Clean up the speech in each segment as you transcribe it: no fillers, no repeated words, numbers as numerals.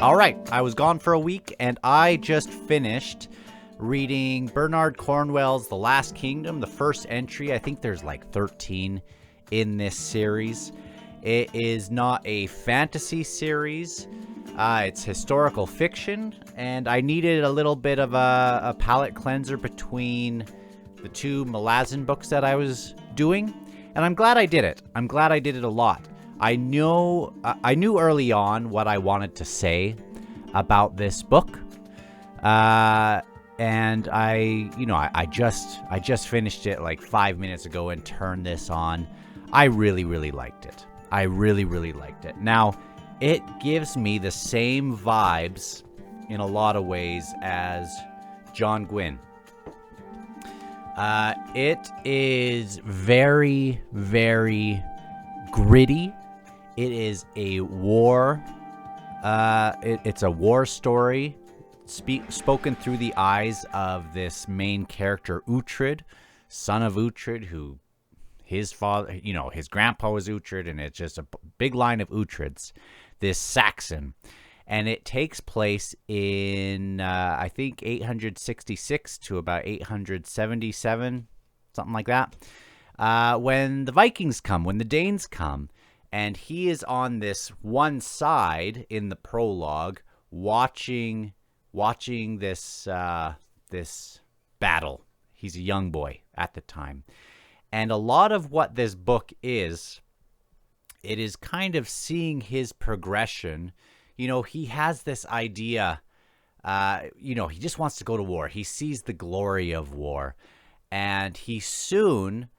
All right, I was gone for a week, and I just finished reading Bernard Cornwell's The Last Kingdom, the first entry. I think there's like 13 in this series. It is not a fantasy series. It's historical fiction, and I needed a little bit of a palate cleanser between the two Malazan books that I was doing, and I'm glad I did it. I'm glad I did it a lot. I knew early on what I wanted to say about this book, and I just finished it like 5 minutes ago and turned this on. I really liked it. I really liked it. Now, it gives me the same vibes in a lot of ways as John Gwynne. It is very gritty. It is a war. It's a war story spoken through the eyes of this main character, Uhtred, son of Uhtred, who his father, his grandpa was Uhtred, and it's just a big line of Uhtred's, this Saxon. And it takes place in, I think, 866 to about 877, something like that, when the Vikings come, when the Danes come. And he is on this one side in the prologue, watching this this battle. He's a young boy at the time, and a lot of what this book is, it is kind of seeing his progression. He has this idea. He just wants to go to war. He sees the glory of war, and he soon.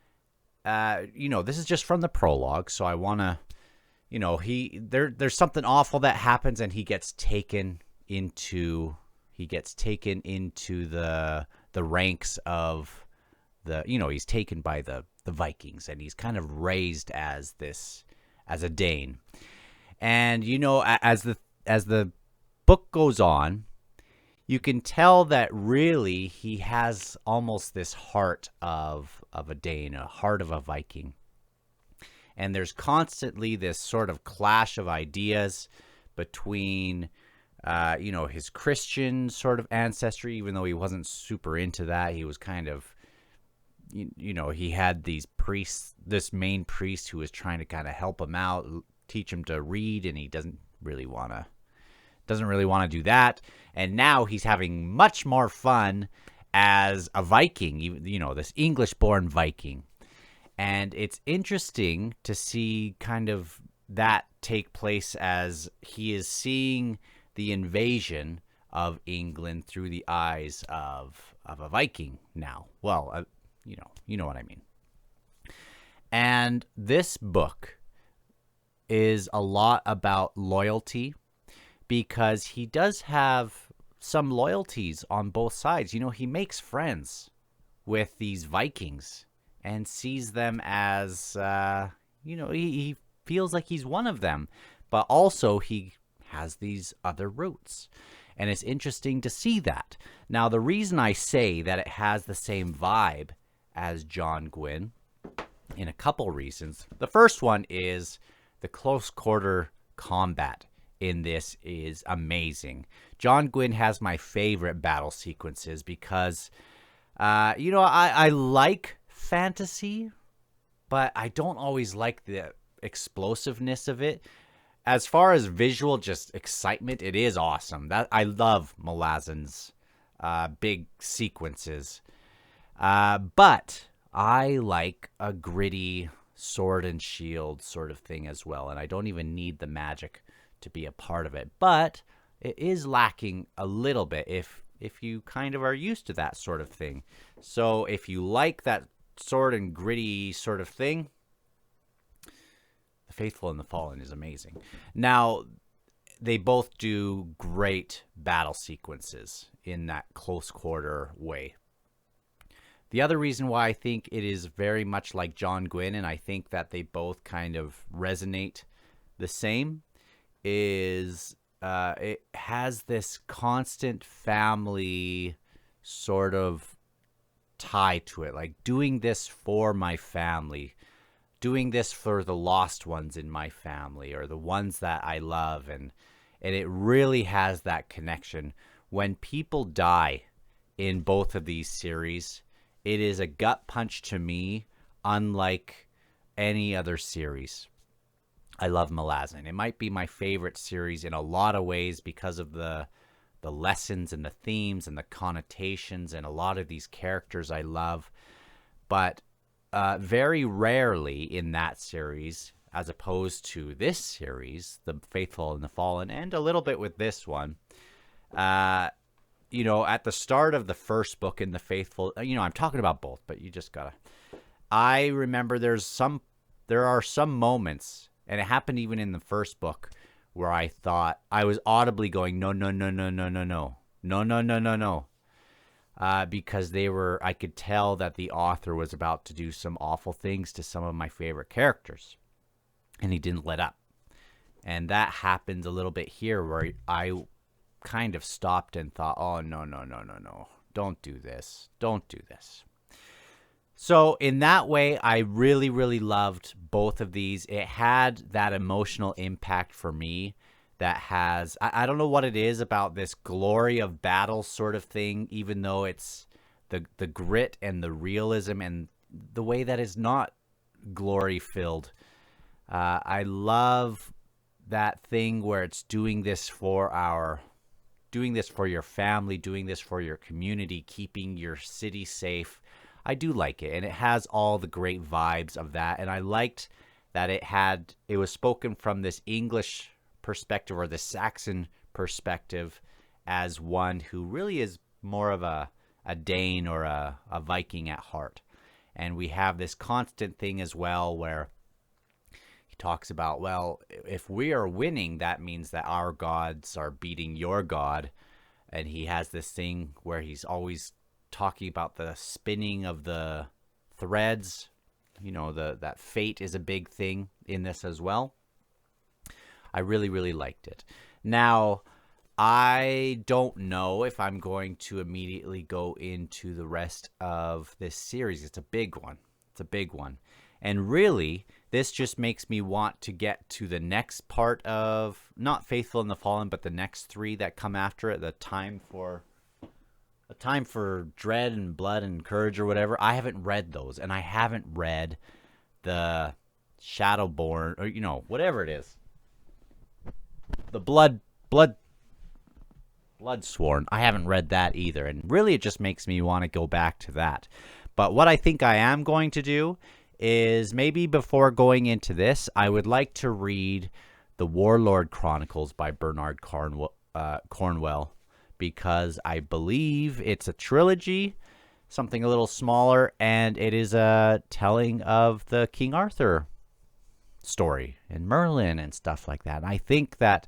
This is just from the prologue, so I want to, there's something awful that happens, and he gets taken into the ranks of he's taken by the Vikings, and he's kind of raised as a Dane. And, as the book goes on, you can tell that really he has almost this heart of a Dane, a heart of a Viking. And there's constantly this sort of clash of ideas between, his Christian sort of ancestry, even though he wasn't super into that. He was kind of, he had these priests, this main priest who was trying to kind of help him out, teach him to read, and he doesn't really want to do that. And now he's having much more fun as a Viking, this English-born Viking. And it's interesting to see kind of that take place as he is seeing the invasion of England through the eyes of a Viking now. Well, you know what I mean. And this book is a lot about loyalty, because he does have some loyalties on both sides. He makes friends with these Vikings and sees them as, he feels like he's one of them, but also he has these other roots. And it's interesting to see that. Now, the reason I say that it has the same vibe as John Gwynne, in a couple reasons. The first one is the close quarter combat in this is amazing. John Gwynne has my favorite battle sequences because, I like fantasy, but I don't always like the explosiveness of it. As far as visual, just excitement, it is awesome. That I love Malazan's big sequences. But I like a gritty sword and shield sort of thing as well, and I don't even need the magic to be a part of it. But it is lacking a little bit if you kind of are used to that sort of thing. So if you like that sword and gritty sort of thing, The Faithful and the Fallen is amazing. Now, they both do great battle sequences in that close quarter way. The other reason why I think it is very much like John Gwynne, and I think that they both kind of resonate the same, is it has this constant family sort of tie to it, like doing this for my family, doing this for the lost ones in my family, or the ones that I love. And and it really has that connection. When people die in both of these series, it is a gut punch to me, unlike any other series. I love Malazan. It might be my favorite series in a lot of ways because of the lessons and the themes and the connotations and a lot of these characters I love. But very rarely in that series, as opposed to this series, The Faithful and the Fallen, and a little bit with this one, you know, at the start of the first book in The Faithful, you know, I'm talking about both, but you just gotta. I remember there are some moments, and it happened even in the first book, where I thought I was audibly going, no, no, no, no, no, no, no, no, no, no, no, no. Because I could tell that the author was about to do some awful things to some of my favorite characters, and he didn't let up. And that happened a little bit here, where I kind of stopped and thought, oh, no, no, no, no, no, don't do this. Don't do this. So in that way, I really, really loved both of these. It had that emotional impact for me that has, I don't know what it is about this glory of battle sort of thing, even though it's the grit and the realism and the way that is not glory filled. I love that thing where it's doing this for your family, doing this for your community, keeping your city safe. I do like it, and it has all the great vibes of that. And I liked that it was spoken from this English perspective, or the Saxon perspective, as one who really is more of a Dane or a Viking at heart. And we have this constant thing as well where he talks about, well, if we are winning, that means that our gods are beating your god. And he has this thing where he's always talking about the spinning of the threads. You know, that fate is a big thing in this as well. I really, really liked it. Now, I don't know if I'm going to immediately go into the rest of this series. It's a big one. It's a big one. And really, this just makes me want to get to the next part of, not Faithful and the Fallen, but the next three that come after it, A Time for Dread and Blood and Courage or whatever. I haven't read those, and I haven't read the Shadowborn, or, you know, whatever it is. The Bloodsworn. I haven't read that either, and really it just makes me want to go back to that. But what I think I am going to do is, maybe before going into this, I would like to read The Warlord Chronicles by Bernard Cornwell, because I believe it's a trilogy, something a little smaller, and it is a telling of the King Arthur story and Merlin and stuff like that. And I think that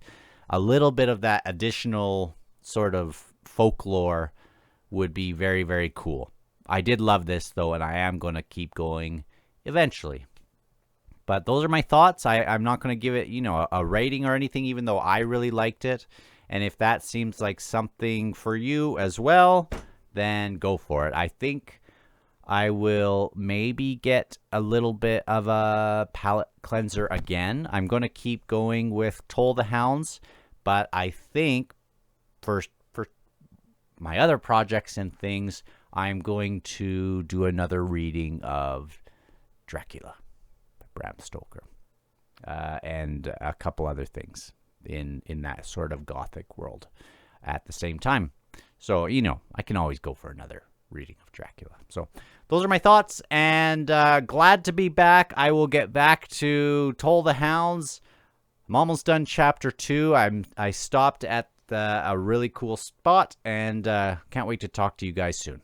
a little bit of that additional sort of folklore would be very, very cool. I did love this, though, and I am going to keep going eventually. But those are my thoughts. I'm not going to give it, you know, a rating or anything, even though I really liked it. And if that seems like something for you as well, then go for it. I think I will maybe get a little bit of a palate cleanser again. I'm going to keep going with Toll the Hounds, but I think for my other projects and things, I'm going to do another reading of Dracula by Bram Stoker, and a couple other things in that sort of gothic world at the same time. So, you know, I can always go for another reading of Dracula. So those are my thoughts, and glad to be back. I will get back to Toll the Hounds. I'm almost done chapter 2. I stopped at a really cool spot, and can't wait to talk to you guys soon.